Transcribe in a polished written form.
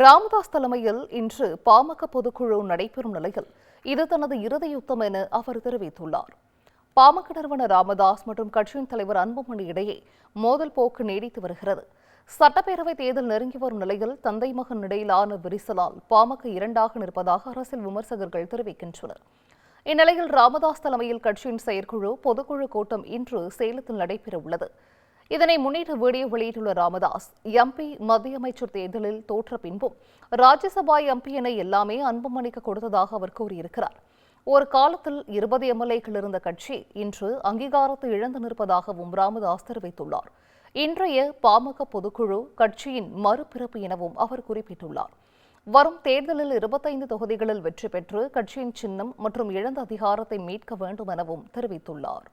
ராமதாஸ் தலைமையில் இன்று பாமக பொதுக்குழு நடைபெறும் நிலையில் இது தனது இறுதி யுத்தம் என அவர் தெரிவித்துள்ளார். பாமக நிறுவனர் ராமதாஸ் மற்றும் கட்சியின் தலைவர் அன்புமணி இடையே மோதல் போக்கு நீடித்து வருகிறது. சட்டப்பேரவை தேர்தல் நெருங்கி வரும் நிலையில் தந்தை மகன் இடையிலான விரிசலால் பாமக இரண்டாக நிற்பதாக அரசியல் விமர்சகர்கள் தெரிவிக்கின்றனர். இந்நிலையில் ராமதாஸ் தலைமையில் கட்சியின் செயற்குழு பொதுக்குழு கூட்டம் இன்று சேலத்தில் நடைபெறவுள்ளது. இதனை முன்னிட்டு வீடியோ வெளியிட்டுள்ள ராமதாஸ், எம்பி மத்திய அமைச்சர் தேர்தலில் தோற்ற பின்பும் ராஜ்யசபா எம்பி என எல்லாமே அன்புமணிக்கு கொடுத்ததாக அவர் கூறியிருக்கிறார். ஒரு காலத்தில் 20 எம்எல்ஏக்கள் இருந்த கட்சி இன்று அங்கீகாரத்தை இழந்து நிற்பதாகவும் ராமதாஸ் தெரிவித்துள்ளார். இன்றைய பாமக பொதுக்குழு கட்சியின் மறுபிறப்பு எனவும் அவர் குறிப்பிட்டுள்ளார். வரும் தேர்தலில் 25 தொகுதிகளில் வெற்றி பெற்று கட்சியின் சின்னம் மற்றும் இழந்த அதிகாரத்தை மீட்க வேண்டும் எனவும் தெரிவித்துள்ளார்.